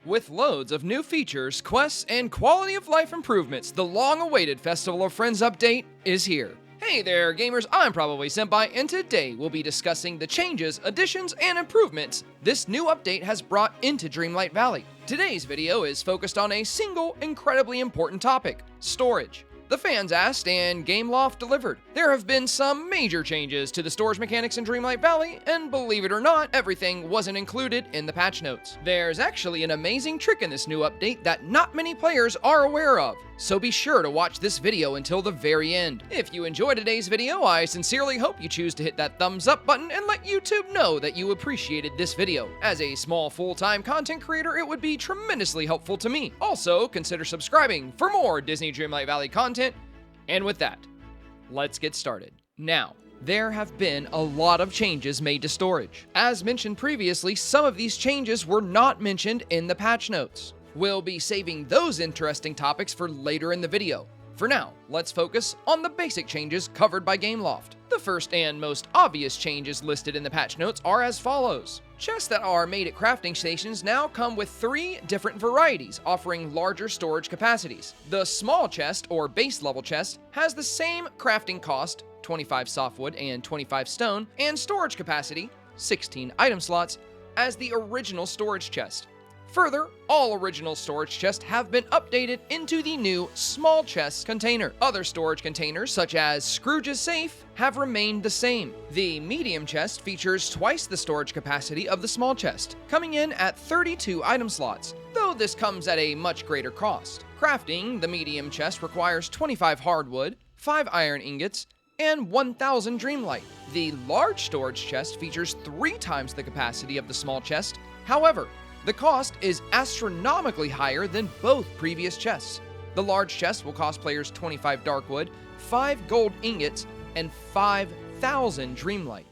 With loads of new features, quests, and quality of life improvements, the long-awaited Festival of Friends update is here. Hey there, gamers, I'm Probably Senpai, and today we'll be discussing the changes, additions, and improvements this new update has brought into Dreamlight Valley. Today's video is focused on a single, incredibly important topic: storage. The fans asked, and Gameloft delivered. There have been some major changes to the storage mechanics in Dreamlight Valley, and believe it or not, everything wasn't included in the patch notes. There's actually an amazing trick in this new update that not many players are aware of, so be sure to watch this video until the very end. If you enjoyed today's video, I sincerely hope you choose to hit that thumbs up button and let YouTube know that you appreciated this video. As a small full-time content creator, it would be tremendously helpful to me. Also, consider subscribing for more Disney Dreamlight Valley content. And with that, let's get started. Now, there have been a lot of changes made to storage. As mentioned previously, some of these changes were not mentioned in the patch notes. We'll be saving those interesting topics for later in the video. For now, let's focus on the basic changes covered by Gameloft. The first and most obvious changes listed in the patch notes are as follows. Chests that are made at crafting stations now come with 3 different varieties, offering larger storage capacities. The small chest, or base level chest, has the same crafting cost, 25 softwood and 25 stone, and storage capacity, 16 item slots, as the original storage chest. Further, all original storage chests have been updated into the new small chest container. Other storage containers, such as Scrooge's safe, have remained the same. The medium chest features twice the storage capacity of the small chest, coming in at 32 item slots, though this comes at a much greater cost. Crafting the medium chest requires 25 hardwood, 5 iron ingots, and 1000 Dreamlight. The large storage chest features 3 times the capacity of the small chest. However, the cost is astronomically higher than both previous chests. The large chest will cost players 25 Darkwood, 5 gold ingots, and 5000 Dreamlight.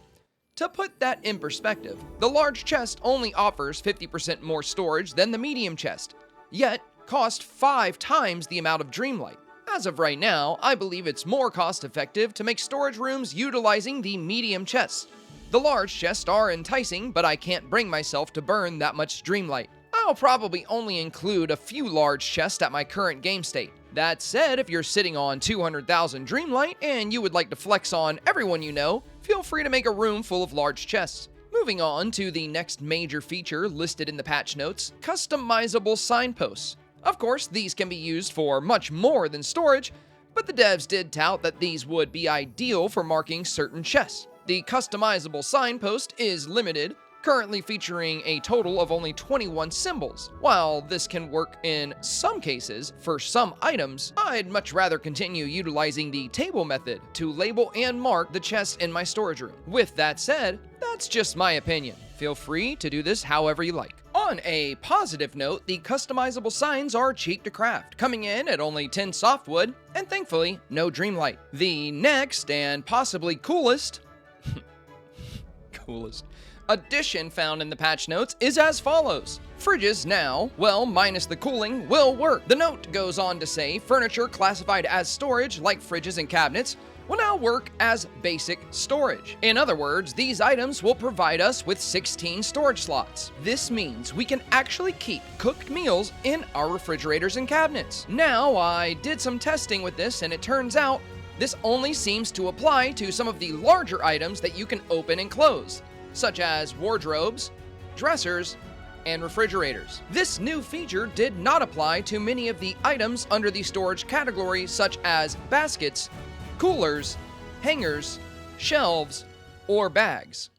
To put that in perspective, the large chest only offers 50% more storage than the medium chest, yet costs 5 times the amount of Dreamlight. As of right now, I believe it's more cost-effective to make storage rooms utilizing the medium chest. The large chests are enticing, but I can't bring myself to burn that much Dreamlight. I'll probably only include a few large chests at my current game state. That said, if you're sitting on 200,000 Dreamlight and you would like to flex on everyone you know, feel free to make a room full of large chests. Moving on to the next major feature listed in the patch notes: customizable signposts. Of course, these can be used for much more than storage, but the devs did tout that these would be ideal for marking certain chests. The customizable signpost is limited, currently featuring a total of only 21 symbols. While this can work in some cases, for some items, I'd much rather continue utilizing the table method to label and mark the chests in my storage room. With that said, that's just my opinion. Feel free to do this however you like. On a positive note, the customizable signs are cheap to craft, coming in at only 10 softwood, and thankfully, no Dreamlight. The next, and possibly coolest addition found in the patch notes is as follows. Fridges now, well, minus the cooling, will work. The note goes on to say furniture classified as storage, like fridges and cabinets, will now work as basic storage. In other words, these items will provide us with 16 storage slots. This means we can actually keep cooked meals in our refrigerators and cabinets. Now, I did some testing with this, and it turns out this only seems to apply to some of the larger items that you can open and close, such as wardrobes, dressers, and refrigerators. This new feature did not apply to many of the items under the storage category, such as baskets, coolers, hangers, shelves, or bags.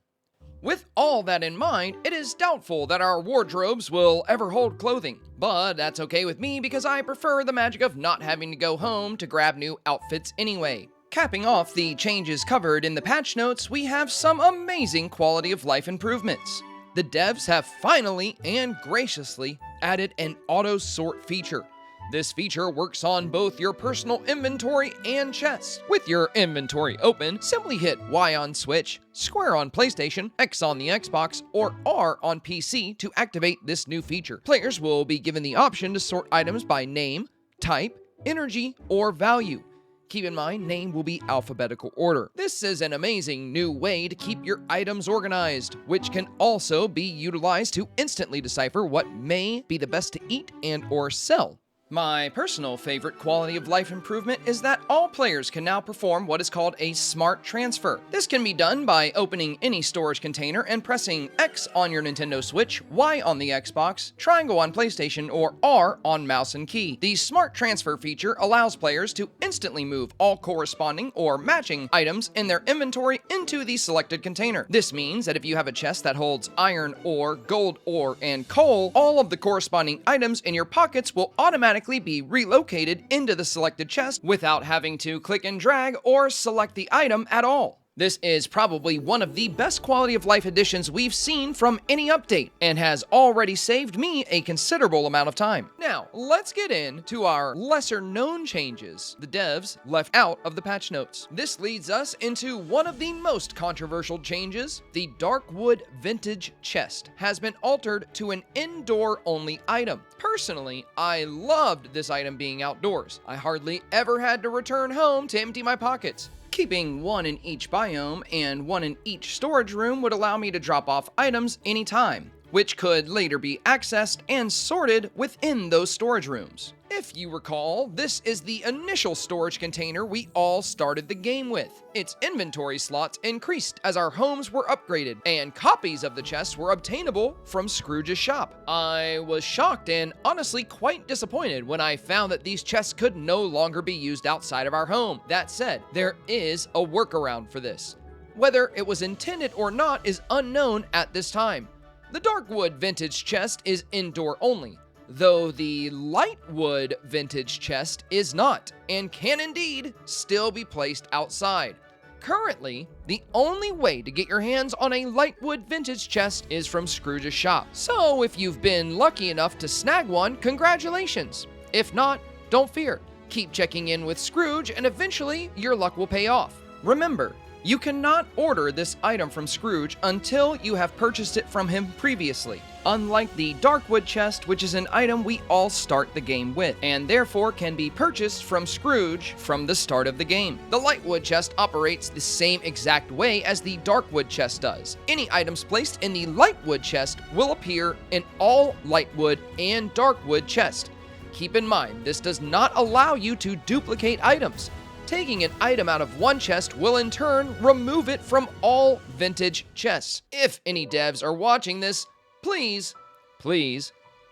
With all that in mind, it is doubtful that our wardrobes will ever hold clothing, but that's okay with me because I prefer the magic of not having to go home to grab new outfits anyway. Capping off the changes covered in the patch notes, we have some amazing quality of life improvements. The devs have finally and graciously added an auto sort feature. This feature works on both your personal inventory and chests. With your inventory open, simply hit Y on Switch, Square on PlayStation, X on the Xbox, or R on PC to activate this new feature. Players will be given the option to sort items by name, type, energy, or value. Keep in mind, name will be alphabetical order. This is an amazing new way to keep your items organized, which can also be utilized to instantly decipher what may be the best to eat and or sell. My personal favorite quality of life improvement is that all players can now perform what is called a smart transfer. This can be done by opening any storage container and pressing X on your Nintendo Switch, Y on the Xbox, triangle on PlayStation, or R on mouse and key. The smart transfer feature allows players to instantly move all corresponding or matching items in their inventory into the selected container. This means that if you have a chest that holds iron ore, gold ore, and coal, all of the corresponding items in your pockets will automatically be relocated into the selected chest without having to click and drag or select the item at all. This is probably one of the best quality of life additions we've seen from any update, and has already saved me a considerable amount of time. Now, let's get into our lesser known changes the devs left out of the patch notes. This leads us into one of the most controversial changes. The DARKWOOD vintage chest has been altered to an indoor-only item. Personally, I loved this item being outdoors. I hardly ever had to return home to empty my pockets. Keeping one in each biome and one in each storage room would allow me to drop off items anytime, which could later be accessed and sorted within those storage rooms. If you recall, this is the initial storage container we all started the game with. Its inventory slots increased as our homes were upgraded, and copies of the chests were obtainable from Scrooge's shop. I was shocked and honestly quite disappointed when I found that these chests could no longer be used outside of our home. That said, there is a workaround for this. Whether it was intended or not is unknown at this time. The DARKWOOD vintage chest is indoor only, though the Lightwood vintage chest is not, and can indeed still be placed outside. Currently, the only way to get your hands on a Lightwood vintage chest is from Scrooge's shop. So if you've been lucky enough to snag one, congratulations. If not, don't fear. Keep checking in with Scrooge and eventually your luck will pay off. Remember, you cannot order this item from Scrooge until you have purchased it from him previously, unlike the DARKWOOD chest, which is an item we all start the game with, and therefore can be purchased from Scrooge from the start of the game. The Lightwood chest operates the same exact way as the DARKWOOD chest does. Any items placed in the Lightwood chest will appear in all Lightwood and DARKWOod chest. Keep in mind, this does not allow you to duplicate items. Taking an item out of one chest will in turn remove it from all vintage chests. If any devs are watching this, please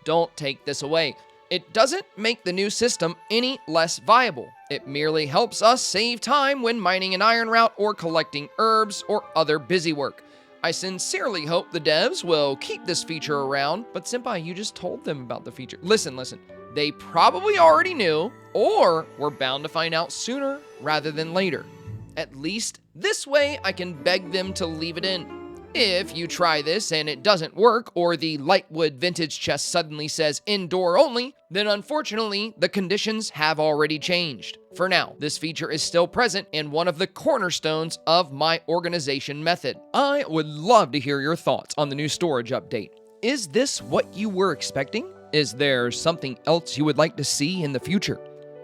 don't take this away. It doesn't make the new system any less viable. It merely helps us save time when mining an iron route or collecting herbs or other busy work. I sincerely hope the devs will keep this feature around, but Senpai, you just told them about the feature. Listen. They probably already knew, or were bound to find out sooner rather than later. At least this way I can beg them to leave it in. If you try this and it doesn't work, or the Lightwood vintage chest suddenly says indoor only, then unfortunately the conditions have already changed. For now, this feature is still present and one of the cornerstones of my organization method. I would love to hear your thoughts on the new storage update. Is this what you were expecting? Is there something else you would like to see in the future?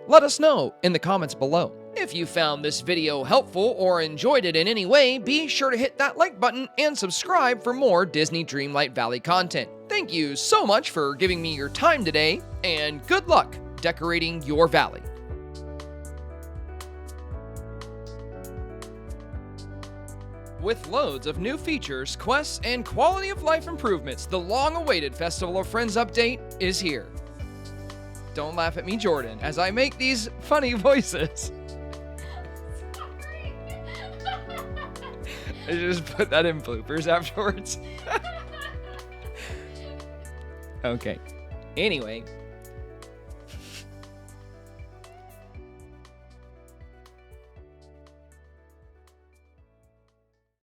Let us know in the comments below. If you found this video helpful or enjoyed it in any way, be sure to hit that like button and subscribe for more Disney Dreamlight Valley content. Thank you so much for giving me your time today, and good luck decorating your valley. With loads of new features, quests, and quality of life improvements, the long-awaited Festival of Friends update is here. Don't laugh at me, Jordan, as I make these funny voices. I just put that in bloopers afterwards. Okay. Anyway,